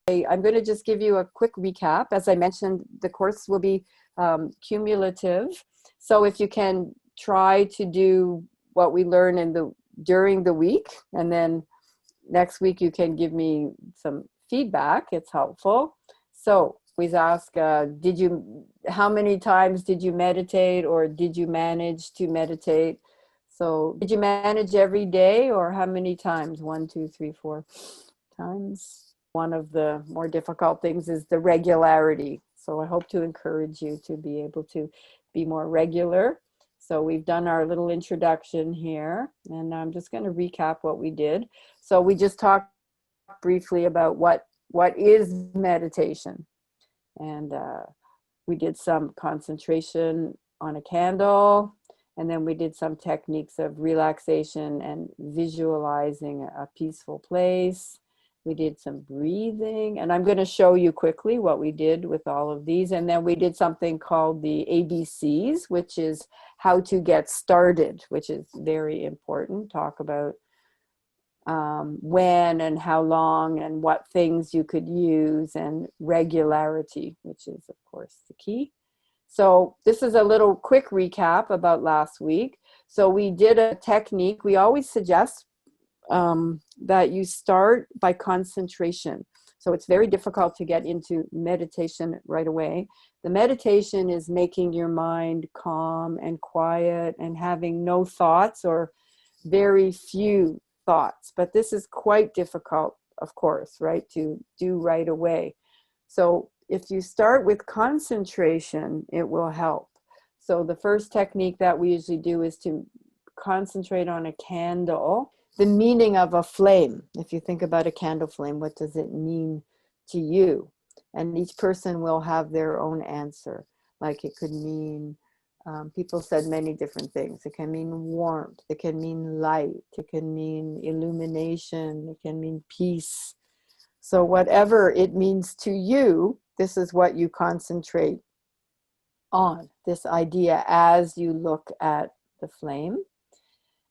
I'm going to just give you a quick recap. As I mentioned, the course will be cumulative. So if you can try to do what we learn during the week, and then next week you can give me some feedback, it's helpful. So we ask, how many times did you meditate, or did you manage to meditate? So did you manage every day, or how many times? 1, 2, 3, 4 times. One of the more difficult things is the regularity. So I hope to encourage you to be able to be more regular. So we've done our little introduction here, and I'm just going to recap what we did. So we just talked briefly about what is meditation. And we did some concentration on a candle, and then we did some techniques of relaxation and visualizing a peaceful place. We did some breathing, and I'm going to show you quickly what we did with all of these. And then we did something called the ABCs, which is how to get started, which is very important. Talk about when and how long and what things you could use, and regularity, which is of course the key. So this is a little quick recap about last week. So we did a technique. We always suggest that you start by concentration. So it's very difficult to get into meditation right away. The meditation is making your mind calm and quiet and having no thoughts, or very few thoughts. But this is quite difficult, of course, right, to do right away. So if you start with concentration, it will help. So the first technique that we usually do is to concentrate on a candle. The meaning of a flame. If you think about a candle flame, what does it mean to you? And each person will have their own answer. Like it could mean, people said many different things. It can mean warmth. It can mean light. It can mean illumination. It can mean peace. So whatever it means to you, this is what you concentrate on, this idea as you look at the flame.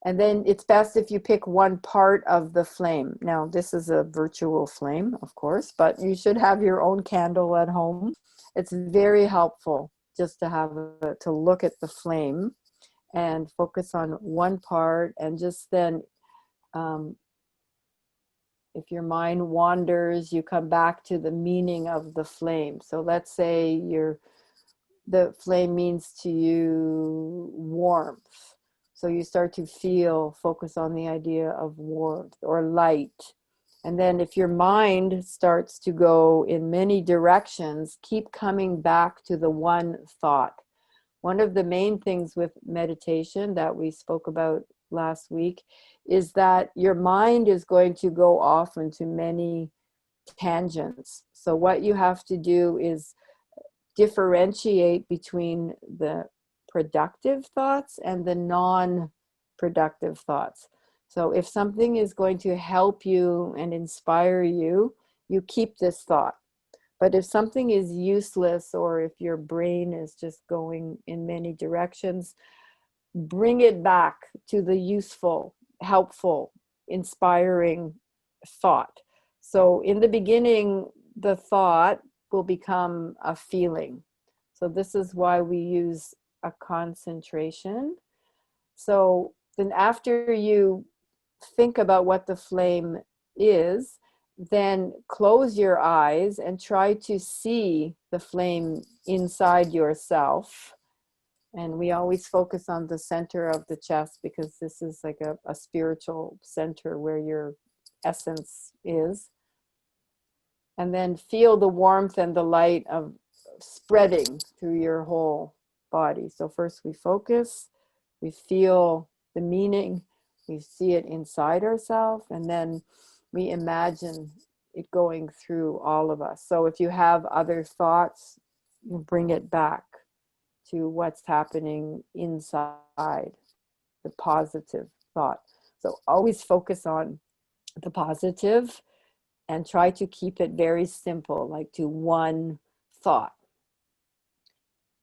And then it's best if you pick one part of the flame. Now, this is a virtual flame, of course, but you should have your own candle at home. It's very helpful just to look at the flame and focus on one part, and just then, if your mind wanders, you come back to the meaning of the flame. So let's say the flame means to you warmth. So you start to focus on the idea of warmth or light. And then if your mind starts to go in many directions, keep coming back to the one thought. One of the main things with meditation that we spoke about last week is that your mind is going to go off into many tangents. So what you have to do is differentiate between the productive thoughts and the non-productive thoughts. So if something is going to help you and inspire you, you keep this thought. But if something is useless, or if your brain is just going in many directions, bring it back to the useful, helpful, inspiring thought. So in the beginning, the thought will become a feeling. So this is why we use a concentration. So then after you think about what the flame is, then close your eyes and try to see the flame inside yourself. And we always focus on the center of the chest, because this is like a spiritual center where your essence is. And then feel the warmth and the light of spreading through your whole body. So first we focus, we feel the meaning, we see it inside ourselves, and then we imagine it going through all of us. So if you have other thoughts, you bring it back to what's happening inside, the positive thought. So always focus on the positive and try to keep it very simple, like to one thought.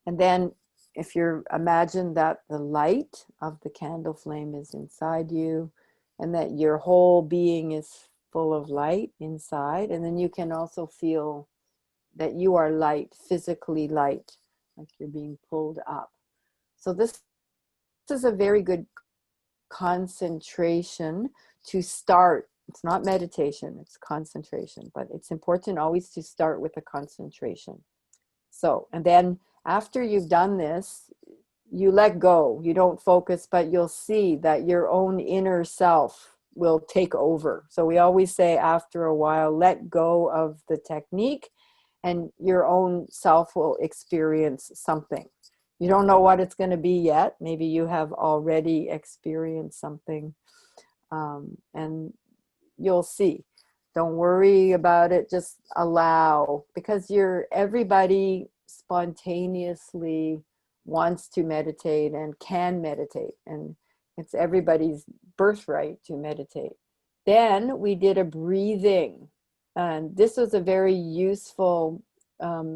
And then if you imagine that the light of the candle flame is inside you, and that your whole being is full of light inside. And then you can also feel that you are light, physically light, like you're being pulled up. So this is a very good concentration to start. It's not meditation, it's concentration, but it's important always to start with a concentration. So, and then after you've done this, you let go, you don't focus, but you'll see that your own inner self will take over. So we always say after a while, let go of the technique and your own self will experience something. You don't know what it's going to be yet. Maybe you have already experienced something, and you'll see. Don't worry about it. Just allow, because everybody spontaneously wants to meditate and can meditate, and it's everybody's birthright to meditate. Then we did a breathing, and this was a very useful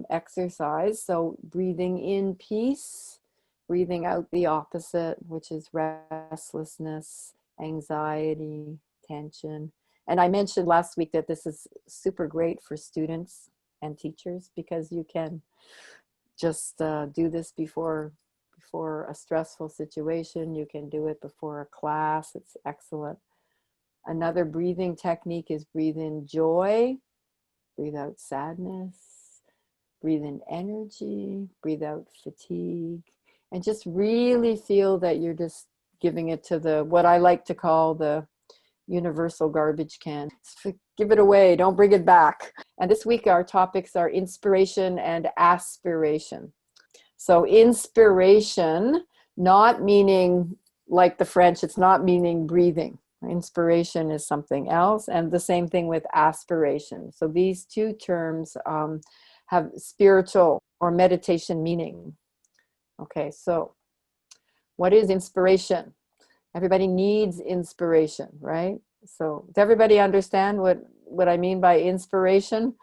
exercise. So breathing in peace, breathing out the opposite, which is restlessness, anxiety, tension. And I mentioned last week that this is super great for students and teachers, because you can just do this before a stressful situation. You can do it before a class. It's excellent. Another breathing technique is breathe in joy, breathe out sadness, breathe in energy, breathe out fatigue, and just really feel that you're just giving it to what I like to call the universal garbage can. Give it away, don't bring it back. And this week our topics are inspiration and aspiration. So inspiration, not meaning like the French, it's not meaning breathing. Inspiration is something else, and the same thing with aspiration. So these two terms have spiritual or meditation meaning. Okay, so what is inspiration? Everybody needs inspiration, right? So does everybody understand what I mean by inspiration?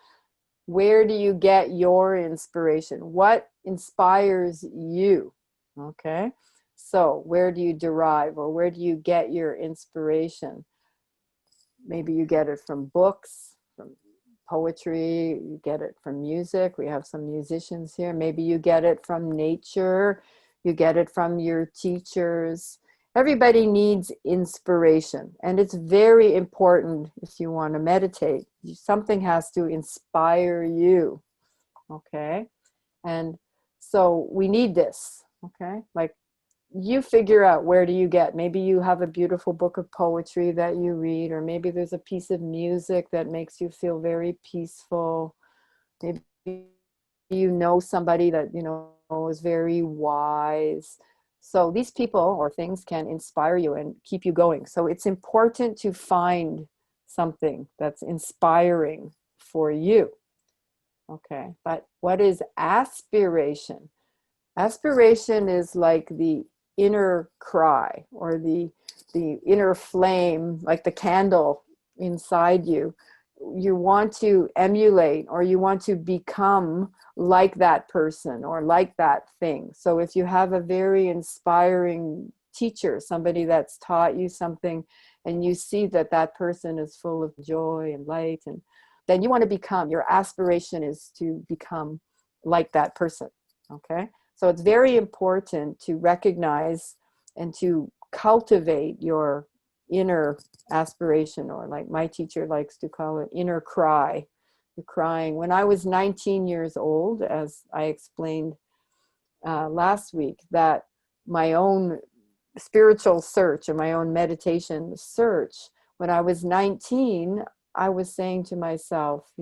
Where do you get your inspiration? What inspires you? Okay, so where do you derive, or where do you get your inspiration? Maybe you get it from books, from poetry, you get it from music. We have some musicians here. Maybe you get it from nature, you get it from your teachers. Everybody needs inspiration, and it's very important if you want to meditate. Something has to inspire you, okay? And so we need this, okay? Like, you figure out, where do you get? Maybe you have a beautiful book of poetry that you read, or maybe there's a piece of music that makes you feel very peaceful. Maybe you know somebody that is very wise. So these people or things can inspire you and keep you going. So it's important to find something that's inspiring for you. Okay, but what is aspiration? Aspiration is like the inner cry, or the inner flame, like the candle inside you. You want to emulate, or you want to become like that person or like that thing. So if you have a very inspiring teacher, somebody that's taught you something, and you see that that person is full of joy and light, and then you want to become, your aspiration is to become like that person. Okay, so it's very important to recognize and to cultivate your inner aspiration, or like my teacher likes to call it, inner cry. The crying. When I was 19 years old, as I explained last week, that my own spiritual search and my own meditation search, when I was 19, I was saying to myself,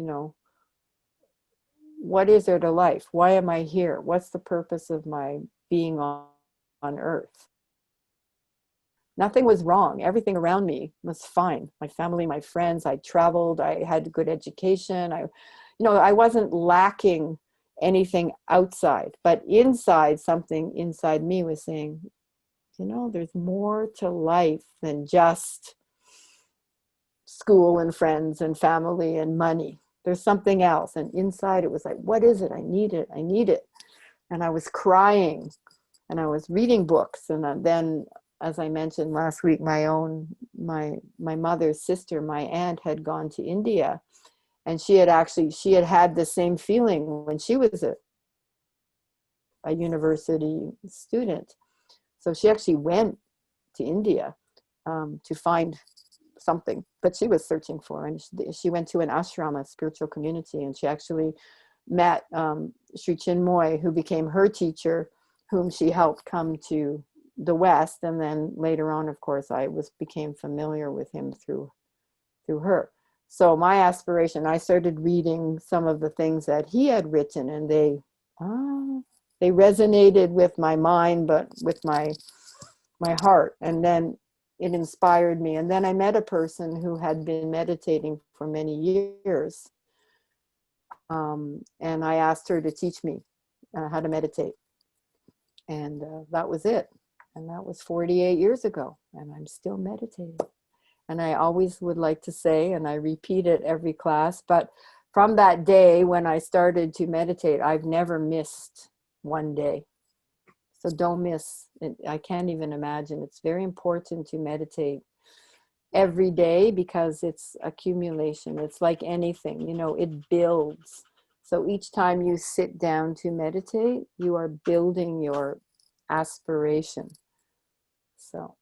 what is there to life? Why am I here? What's the purpose of my being on earth? Nothing was wrong. Everything around me was fine. My family, my friends, I traveled, I had good education. I wasn't lacking anything outside, but inside, something inside me was saying, there's more to life than just school and friends and family and money. There's something else. And inside it was like, what is it? I need it. I need it. And I was crying, and I was reading books, and then as I mentioned last week, my mother's sister, my aunt, had gone to India, and she had had the same feeling when she was a university student. So she actually went to India to find something that she was searching for. And she went to an ashram, a spiritual community, and she actually met Sri Chinmoy, who became her teacher, whom she helped come to the West. And then later on, of course, I became familiar with him through her. So my aspiration, I started reading some of the things that he had written, and they resonated with my mind, but with my heart. And then it inspired me. And then I met a person who had been meditating for many years. And I asked her to teach me how to meditate. And that was it. And that was 48 years ago. And I'm still meditating. And I always would like to say, and I repeat it every class, but from that day when I started to meditate, I've never missed one day. So don't miss it. I can't even imagine. It's very important to meditate every day because it's accumulation. It's like anything, it builds. So each time you sit down to meditate, you are building your aspiration. So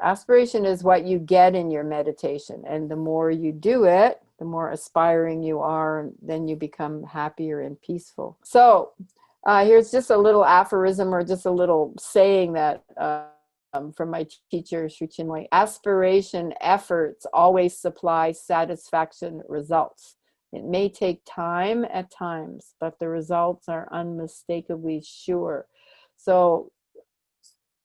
aspiration is what you get in your meditation. And the more you do it, the more aspiring you are, then you become happier and peaceful. So here's just a little aphorism, or just a little saying that from my teacher, Sri Chinmoy: aspiration efforts always supply satisfaction results. It may take time at times, but the results are unmistakably sure. So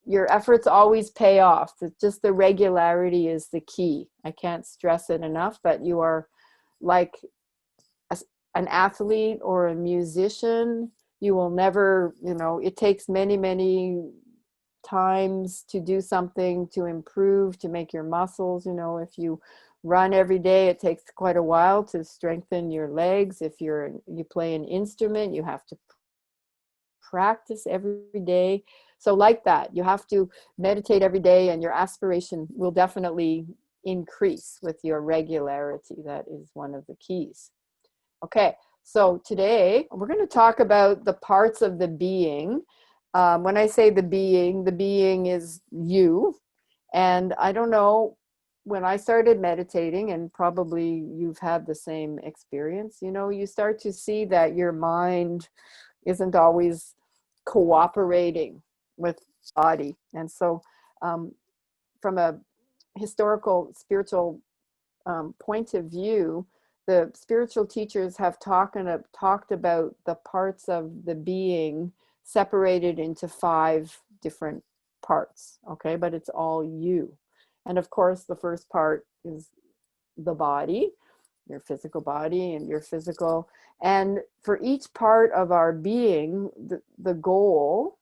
your efforts always pay off. It's just the regularity is the key. I can't stress it enough, but you are like an athlete or a musician. You will never, it takes many, many times to do something, to improve, to make your muscles. If you run every day, it takes quite a while to strengthen your legs. If you play an instrument, you have to practice every day. So like that, you have to meditate every day, and your aspiration will definitely increase with your regularity. That is one of the keys. Okay, so today we're going to talk about the parts of the being. When I say the being is you. And I don't know, when I started meditating, and probably you've had the same experience, you start to see that your mind isn't always cooperating with body. And so from a historical spiritual point of view, the spiritual teachers have talked about the parts of the being separated into 5 different parts, okay? But it's all you. And of course, the first part is the body, your physical body and your physical. And for each part of our being, the goal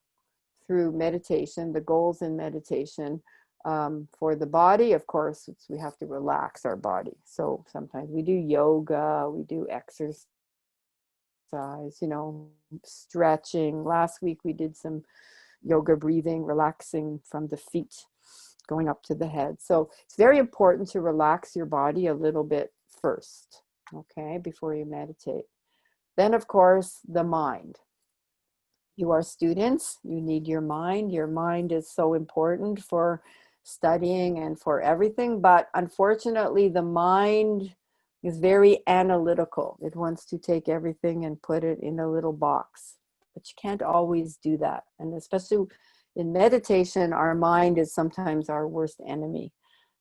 through meditation, the goals in meditation, for the body, of course, we have to relax our body. So sometimes we do yoga, we do exercise, stretching. Last week we did some yoga breathing, relaxing from the feet, going up to the head. So it's very important to relax your body a little bit first, okay, before you meditate. Then, of course, the mind. You are students, you need your mind. Your mind is so important for studying and for everything, but unfortunately the mind is very analytical. It wants to take everything and put it in a little box, but you can't always do that. And especially in meditation, our mind is sometimes our worst enemy.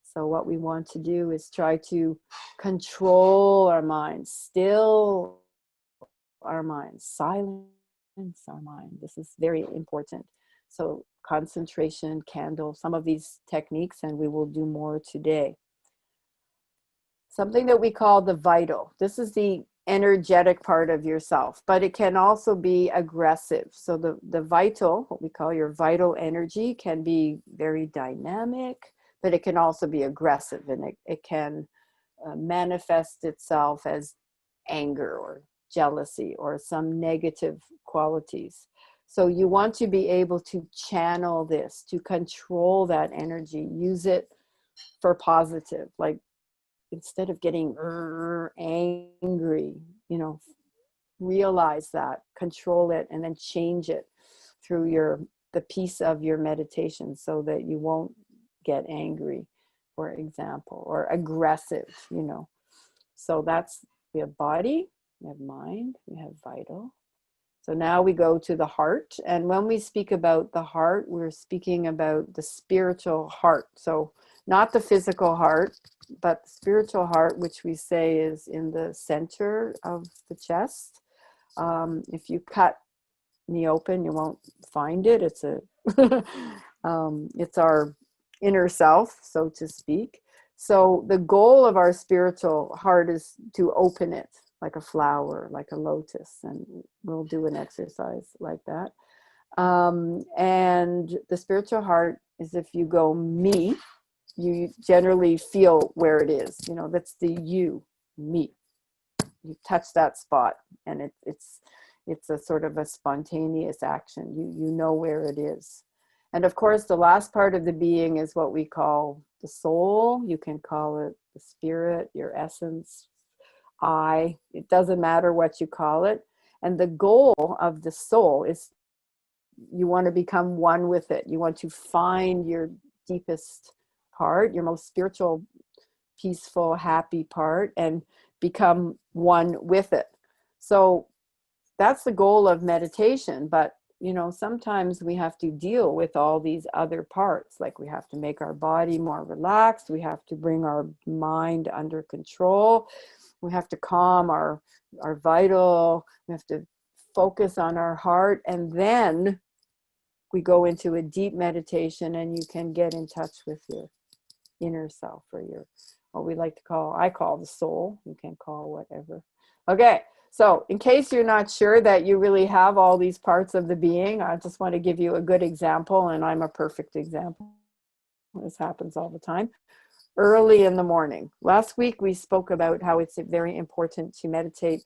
So what we want to do is try to control our mind, still our mind, silence our mind. This is very important. So concentration, candle, some of these techniques, and we will do more today. Something that we call the vital. This is the energetic part of yourself, but it can also be aggressive. So the vital, what we call your vital energy, can be very dynamic, but it can also be aggressive, and it can manifest itself as anger or jealousy or some negative qualities. So you want to be able to channel this, to control that energy, use it for positive, like instead of getting angry, you know, realize that, control it, and then change it through the piece of your meditation so that you won't get angry, for example, or aggressive, you know. So that's, we have body, we have mind, we have vital. So now we go to the heart. And when we speak about the heart, we're speaking about the spiritual heart. So not the physical heart, but the spiritual heart, which we say is in the center of the chest. If you cut me open, you won't find it. It's it's our inner self, so to speak. So the goal of our spiritual heart is to open it like a flower, like a lotus, and we'll do an exercise like that. And the spiritual heart is, if you go me, you generally feel where it is. You know, that's the you, me. You touch that spot, and it's a sort of a spontaneous action. You know where it is. And of course, the last part of the being is what we call the soul. You can call it the spirit, your essence, I. It doesn't matter what you call it. And the goal of the soul is you want to become one with it. You want to find your deepest part, your most spiritual, peaceful, happy part, and become one with it. So that's the goal of meditation. But you know, sometimes we have to deal with all these other parts. Like we have to make our body more relaxed. We have to bring our mind under control. We have to calm our vital. We have to focus on our heart. And then we go into a deep meditation, and you can get in touch with your inner self, or your, what we like to call, I call the soul. You can call whatever. Okay. So in case you're not sure that you really have all these parts of the being, I just want to give you a good example, and I'm a perfect example. This happens all the time. Early in the morning. Last week we spoke about how it's very important to meditate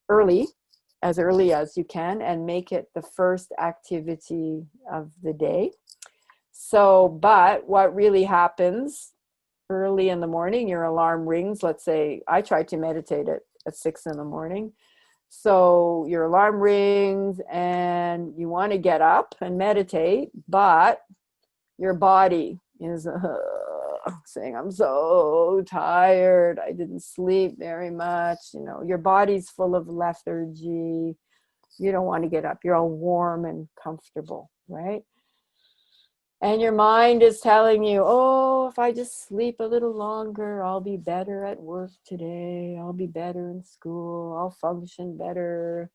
early as you can, and make it the first activity of the day. So, but what really happens early in the morning, your alarm rings. Let's say I tried to meditate at 6 in the morning. So your alarm rings and you want to get up and meditate, but your body is saying, I'm so tired. I didn't sleep very much. You know, your body's full of lethargy. You don't want to get up. You're all warm and comfortable, right? And your mind is telling you, oh, if I just sleep a little longer, I'll be better at work today. I'll be better in school. I'll function better.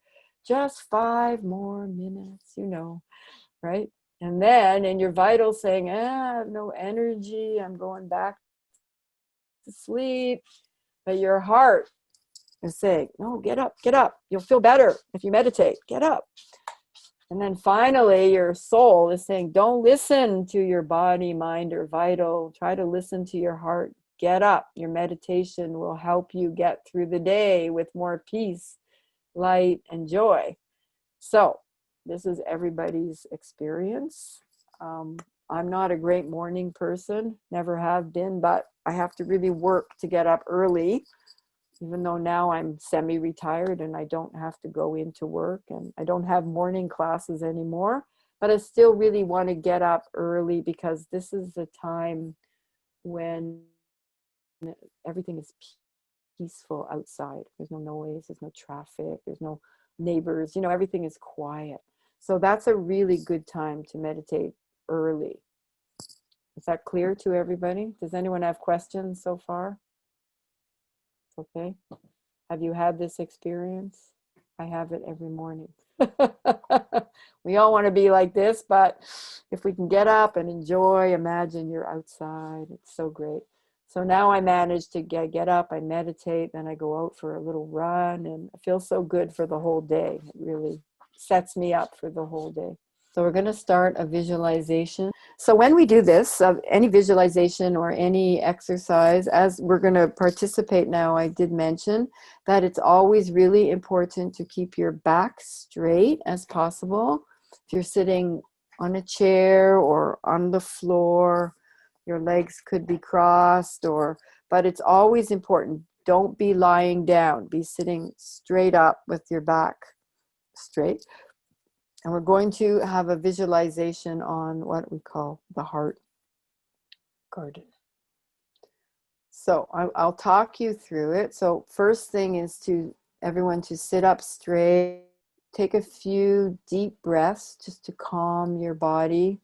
Just 5 more minutes, you know, right? And then, and your vitals saying, I have no energy. I'm going back to sleep. But your heart is saying, no, get up, get up. You'll feel better if you meditate. Get up. And then finally, your soul is saying, don't listen to your body, mind, or vital. Try to listen to your heart. Get up. Your meditation will help you get through the day with more peace, light, and joy. So this is everybody's experience. I'm not a great morning person, never have been, but I have to really work to get up early. Even though now I'm semi-retired and I don't have to go into work and I don't have morning classes anymore, but I still really want to get up early, because this is the time when everything is peaceful outside. There's no noise, there's no traffic, there's no neighbors, you know, everything is quiet. So that's a really good time to meditate early. Is that clear to everybody? Does anyone have questions so far? Okay. Have you had this experience? I have it every morning. We all want to be like this, but if we can get up and enjoy, imagine you're outside, it's so great. So now I manage to get up, I meditate, then I go out for a little run, and I feel so good for the whole day. It really sets me up for the whole day. So we're going to start a visualization. So when we do this, any visualization or any exercise, as we're going to participate now, I did mention that it's always really important to keep your back straight as possible. If you're sitting on a chair or on the floor, your legs could be crossed, but it's always important. Don't be lying down. Be sitting straight up with your back straight. And we're going to have a visualization on what we call the heart garden. So I'll talk you through it. So first thing is everyone to sit up straight. Take a few deep breaths just to calm your body.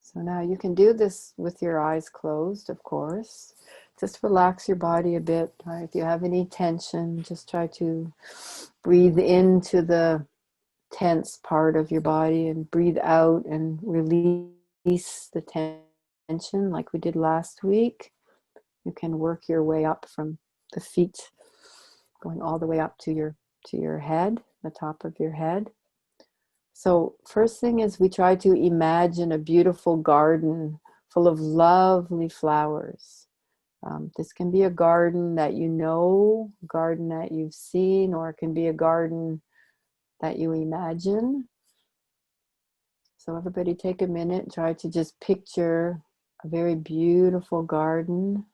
So now you can do this with your eyes closed, of course. Just relax your body a bit. Right? If you have any tension, just try to breathe into the tense part of your body and breathe out and release the tension like we did last week. You can work your way up from the feet, going all the way up to your head, the top of your head. So first thing is we try to imagine a beautiful garden full of lovely flowers. This can be a garden that you know, a garden that you've seen, or it can be a garden that you imagine. So everybody take a minute, try to just picture a very beautiful garden.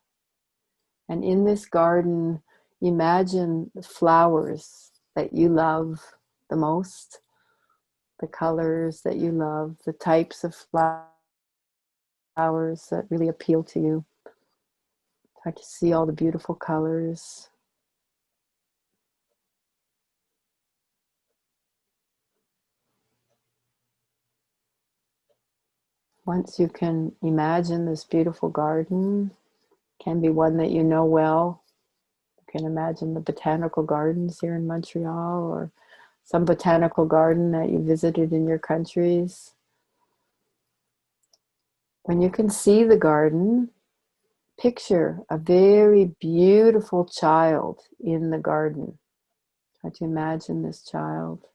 And in this garden, imagine the flowers that you love the most, the colors that you love, the types of flowers that really appeal to you. Try to see all the beautiful colors. Once you can imagine this beautiful garden, can be one that you know well. You can imagine the botanical gardens here in Montreal, or some botanical garden that you visited in your countries. When you can see the garden, picture a very beautiful child in the garden. Try to imagine this child.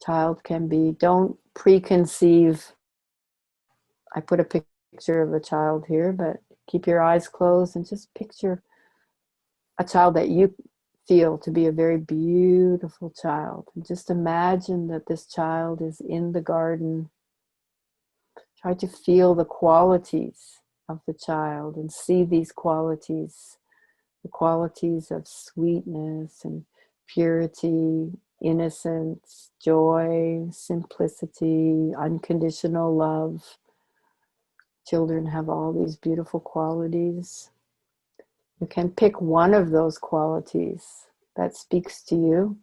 Child can be, don't preconceive. I put a picture of a child here, but keep your eyes closed and just picture a child that you feel to be a very beautiful child. And just imagine that this child is in the garden. Try to feel the qualities of the child and see these qualities, the qualities of sweetness and purity, innocence, joy, simplicity, unconditional love. Children have all these beautiful qualities. You can pick one of those qualities that speaks to you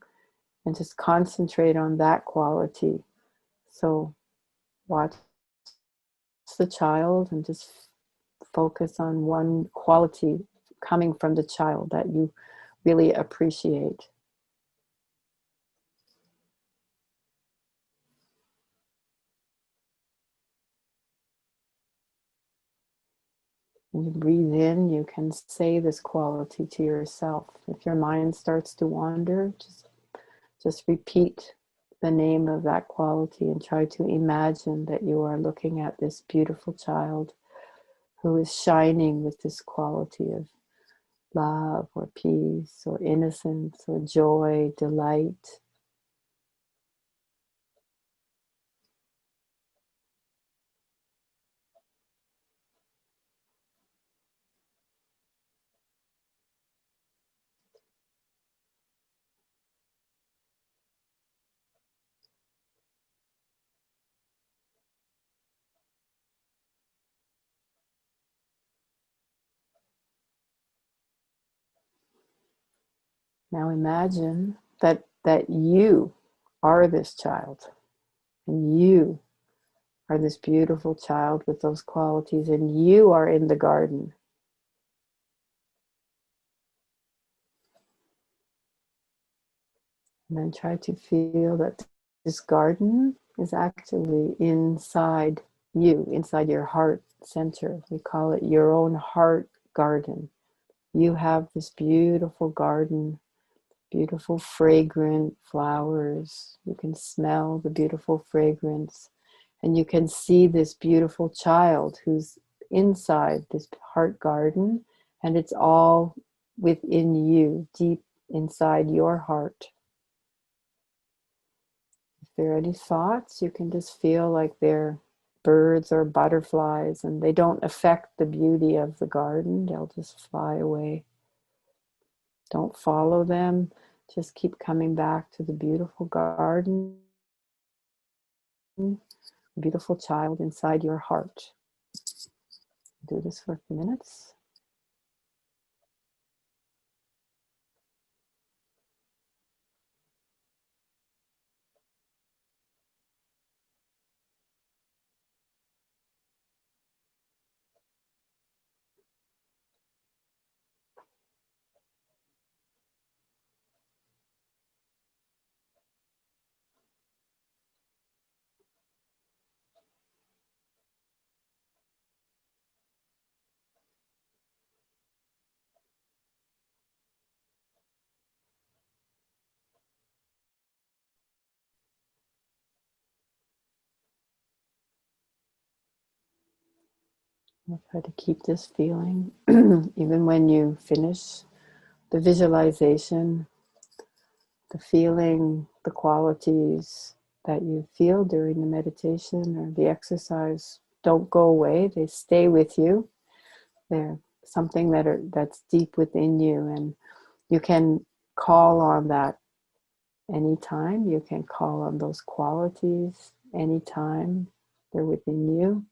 and just concentrate on that quality. So watch the child and just focus on one quality coming from the child that you really appreciate. When you breathe in, you can say this quality to yourself. If your mind starts to wander, just repeat the name of that quality and try to imagine that you are looking at this beautiful child who is shining with this quality of love or peace or innocence or joy, delight. Now imagine that you are this child, and you are this beautiful child with those qualities, and you are in the garden. And then try to feel that this garden is actually inside you, inside your heart center. We call it your own heart garden. You have this beautiful garden, beautiful fragrant flowers. You can smell the beautiful fragrance. And you can see this beautiful child who's inside this heart garden, and it's all within you, deep inside your heart. If there are any thoughts, you can just feel like they're birds or butterflies, and they don't affect the beauty of the garden. They'll just fly away. Don't follow them. Just keep coming back to the beautiful garden, the beautiful child inside your heart. Do this for a few minutes. I'll try to keep this feeling even when you finish the visualization, the feeling, the qualities that you feel during the meditation or the exercise don't go away. They stay with you. They're something that's deep within you, and you can call on that anytime. You can call on those qualities anytime they're within you.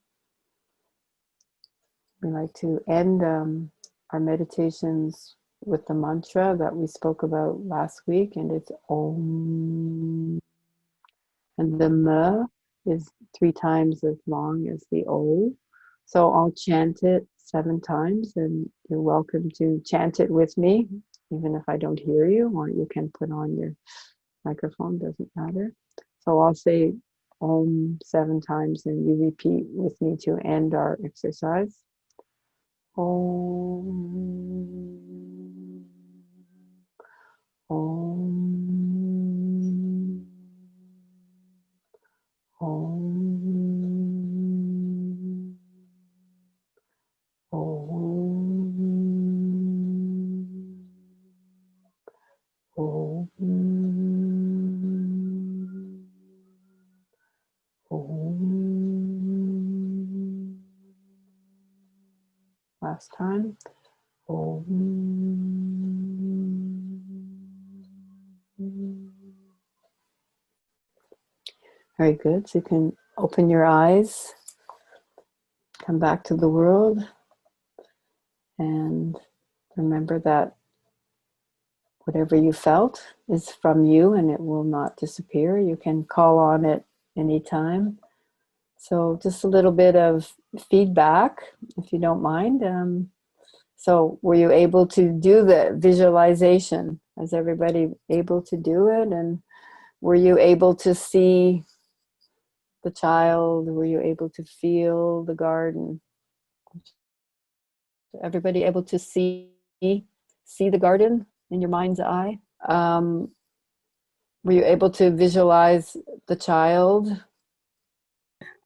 We like to end our meditations with the mantra that we spoke about last week, and it's Om. And the M is 3 times as long as the O. So I'll chant it 7 times, and you're welcome to chant it with me, even if I don't hear you, or you can put on your microphone, doesn't matter. So I'll say Om 7 times, and you repeat with me to end our exercise. Om. Om. Om. Om. Om. Om. Last time. Om. Very good. So you can open your eyes, come back to the world, and remember that whatever you felt is from you and it will not disappear. You can call on it anytime. So just a little bit of feedback, if you don't mind. So were you able to do the visualization? Was everybody able to do it? And were you able to see the child? Were you able to feel the garden? Everybody able to see the garden in your mind's eye? Were you able to visualize the child?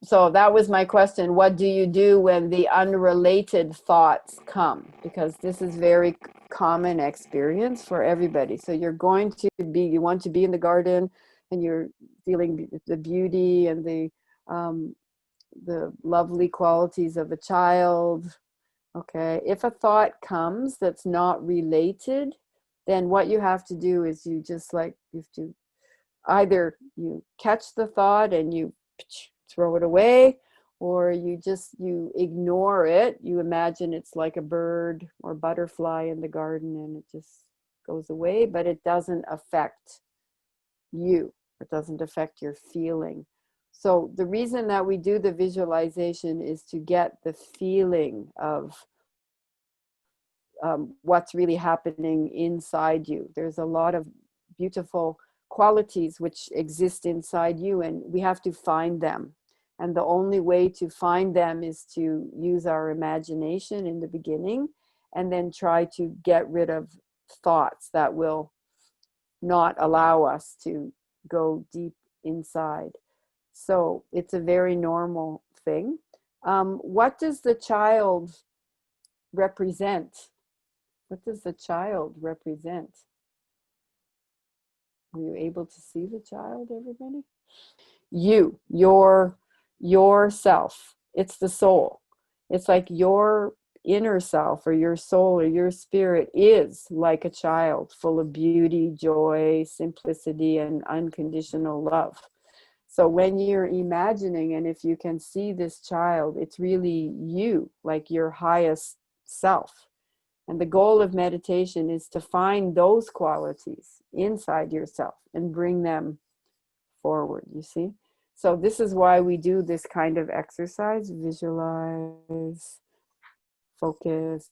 So that was my question. What do you do when the unrelated thoughts come? Because this is very common experience for everybody. So you want to be in the garden, and you're feeling the beauty and the lovely qualities of a child. Okay, if a thought comes that's not related, then what you have to do is you have to either you catch the thought and you throw it away, or you ignore it. You imagine it's like a bird or butterfly in the garden, and it just goes away, but it doesn't affect you. It doesn't affect your feeling. So the reason that we do the visualization is to get the feeling of what's really happening inside you. There's a lot of beautiful qualities which exist inside you, and we have to find them. And the only way to find them is to use our imagination in the beginning, and then try to get rid of thoughts that will not allow us to go deep inside. So it's a very normal thing. What does the child represent? What does the child represent? Were you able to see the child, everybody? You, yourself. It's the soul. It's like your inner self or your soul or your spirit is like a child, full of beauty, joy, simplicity, and unconditional love. So when you're imagining, and if you can see this child, it's really you, like your highest self. And the goal of meditation is to find those qualities inside yourself and bring them forward, you see? So this is why we do this kind of exercise: visualize, focus,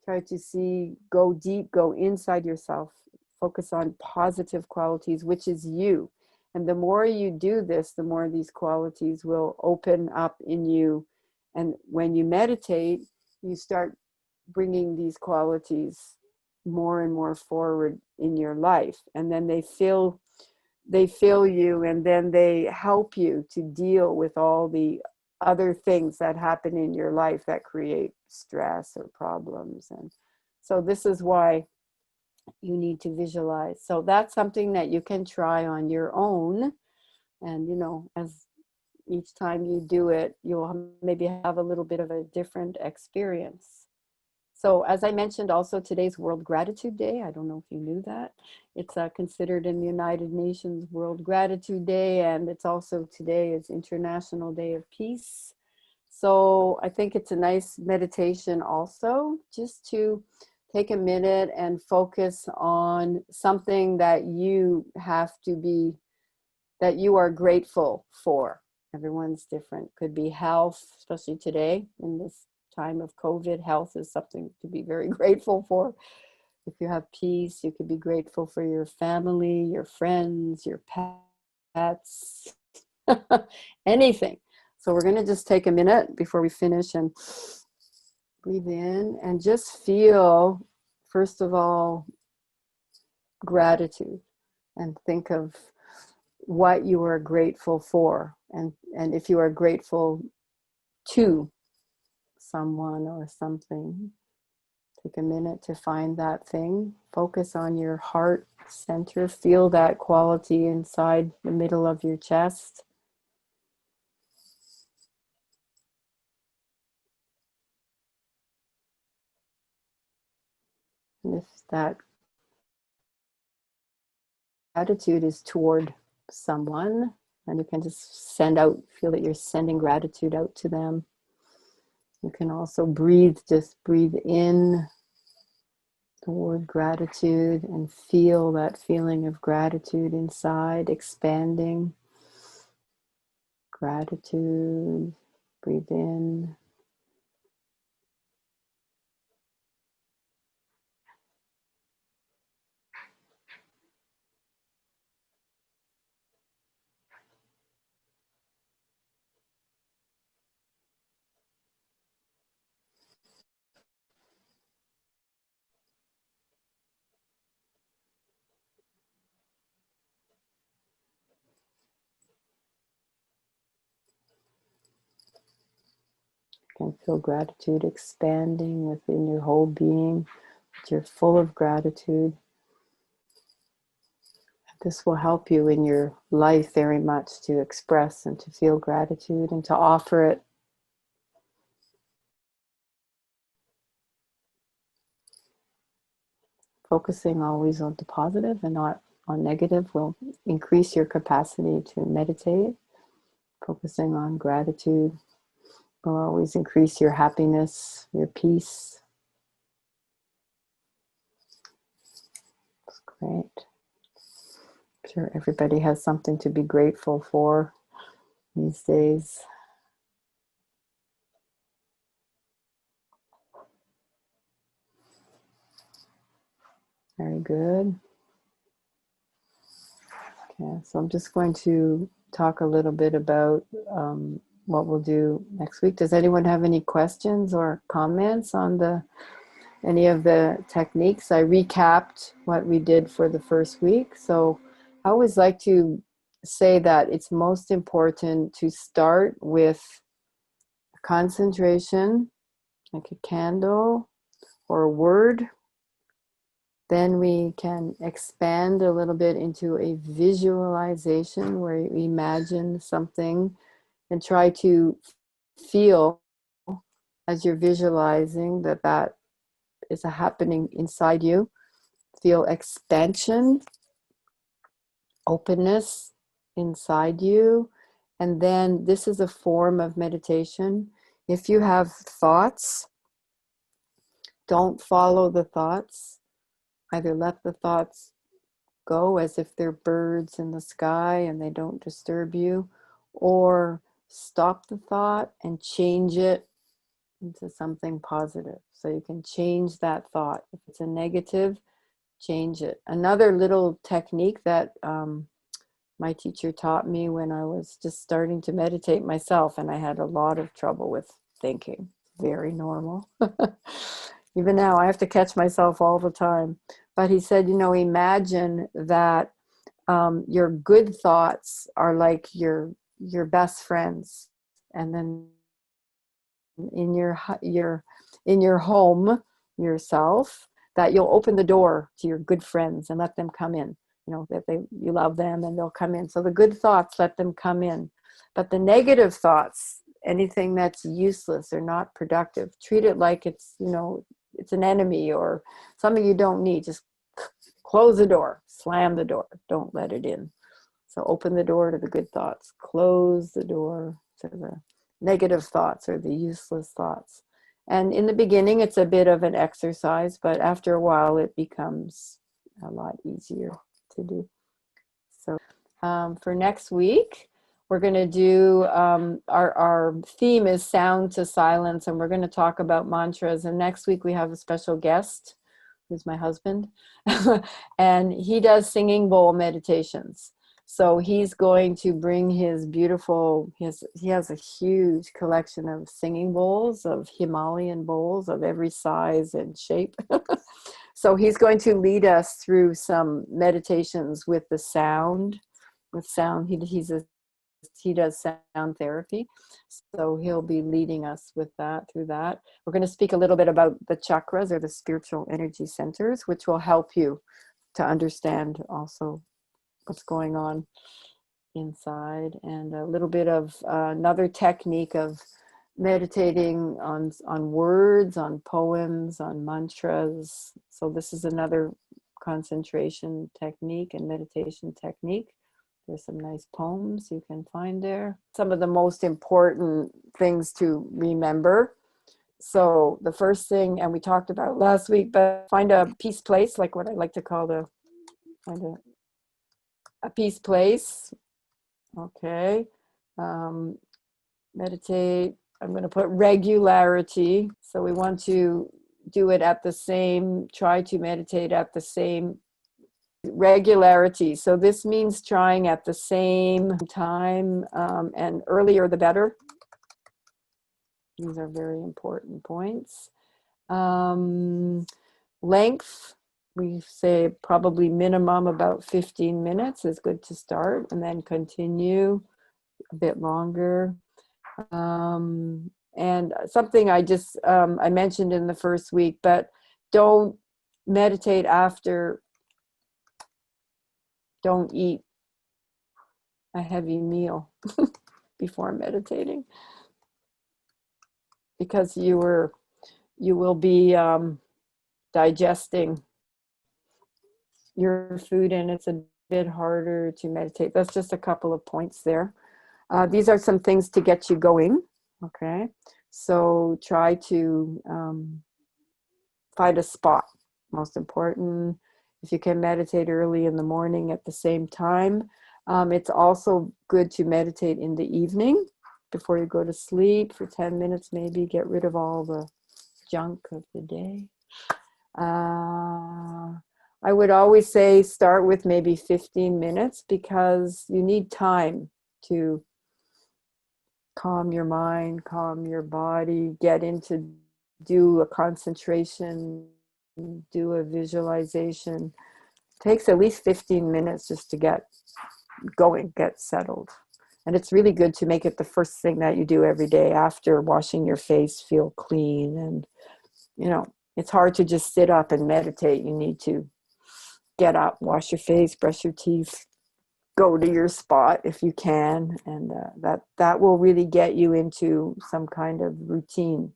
try to see, go deep, go inside yourself, focus on positive qualities, which is you. And the more you do this, the more these qualities will open up in you. And when you meditate, you start bringing these qualities more and more forward in your life. And then they fill you, and then they help you to deal with all the other things that happen in your life that create stress or problems. And so this is why you need to visualize. So that's something that you can try on your own. And, you know, as each time you do it, you'll maybe have a little bit of a different experience. So as I mentioned, also today's World Gratitude Day. I don't know if you knew that. It's considered in the United Nations World Gratitude Day, and it's also today is International Day of Peace. So I think it's a nice meditation also, just to take a minute and focus on something that you have to be, that you are grateful for. Everyone's different. Could be health, especially today in this time of COVID. Health is something to be very grateful for. If you have peace, you could be grateful for your family, your friends, your pets, anything. So we're going to just take a minute before we finish and breathe in and just feel, first of all, gratitude, and think of what you are grateful for, and if you are grateful to someone or something, take a minute to find that thing. Focus on your heart center. Feel that quality inside the middle of your chest. And if that gratitude is toward someone, then you can just send out, feel that you're sending gratitude out to them. You can also breathe, just breathe in the word gratitude and feel that feeling of gratitude inside, expanding. Gratitude, breathe in. You can feel gratitude expanding within your whole being. You're full of gratitude. This will help you in your life very much to express and to feel gratitude and to offer it. Focusing always on the positive and not on negative will increase your capacity to meditate. Focusing on gratitude will always increase your happiness, your peace. That's great. I'm sure everybody has something to be grateful for these days. Very good. Okay, so I'm just going to talk a little bit about what we'll do next week. Does anyone have any questions or comments on any of the techniques? I recapped what we did for the first week. So I always like to say that it's most important to start with concentration, like a candle or a word. Then we can expand a little bit into a visualization where you imagine something and try to feel as you're visualizing that that is happening inside you. Feel expansion, openness inside you. And then this is a form of meditation. If you have thoughts, don't follow the thoughts. Either let the thoughts go as if they're birds in the sky and they don't disturb you, or stop the thought and change it into something positive. So you can change that thought. If it's a negative, change it. Another little technique that my teacher taught me when I was just starting to meditate myself, and I had a lot of trouble with thinking. Very normal. Even now, I have to catch myself all the time. But he said, you know, imagine that your good thoughts are like your best friends, and then in your home yourself, that you'll open the door to your good friends and let them come in. You know, that you love them and they'll come in. So the good thoughts, let them come in. But the negative thoughts, anything that's useless or not productive, treat it like it's, you know, it's an enemy or something you don't need. Just close the door, slam the door, don't let it in. So open the door to the good thoughts, close the door to the negative thoughts or the useless thoughts. And in the beginning, it's a bit of an exercise, but after a while, it becomes a lot easier to do. So for next week, we're going to do, our theme is sound to silence, and we're going to talk about mantras. And next week we have a special guest, who's my husband, and he does singing bowl meditations. So he's going to bring his beautiful, he has a huge collection of singing bowls, of Himalayan bowls of every size and shape. So he's going to lead us through some meditations with the sound, with sound. He does sound therapy. So he'll be leading us with that, through that. We're going to speak a little bit about the chakras, or the spiritual energy centers, which will help you to understand also what's going on inside, and a little bit of another technique of meditating on words, on poems, on mantras. So this is another concentration technique and meditation technique. There's some nice poems you can find there. Some of the most important things to remember. So the first thing, and we talked about last week, but find a peace place, like what I like to call find a peace place. Okay. Meditate. I'm going to put regularity. So we want to do it at the same, try to meditate at the same regularity. So this means trying at the same time, and earlier the better. These are very important points. Length, we say probably minimum about 15 minutes is good to start, and then continue a bit longer. And something I just, I mentioned in the first week, but don't meditate after, don't eat a heavy meal before meditating, because you will be digesting your food, and it's a bit harder to meditate. That's just a couple of points there. These are some things to get you going. Okay, so try to find a spot. Most important, if you can meditate early in the morning at the same time. It's also good to meditate in the evening before you go to sleep for 10 minutes, maybe get rid of all the junk of the day. I would always say start with maybe 15 minutes, because you need time to calm your mind, calm your body, get into, do a concentration, do a visualization. It takes at least 15 minutes just to get going, get settled. And it's really good to make it the first thing that you do every day after washing your face, feel clean. And, you know, it's hard to just sit up and meditate. You need to get up, wash your face, brush your teeth, go to your spot if you can. And that will really get you into some kind of routine.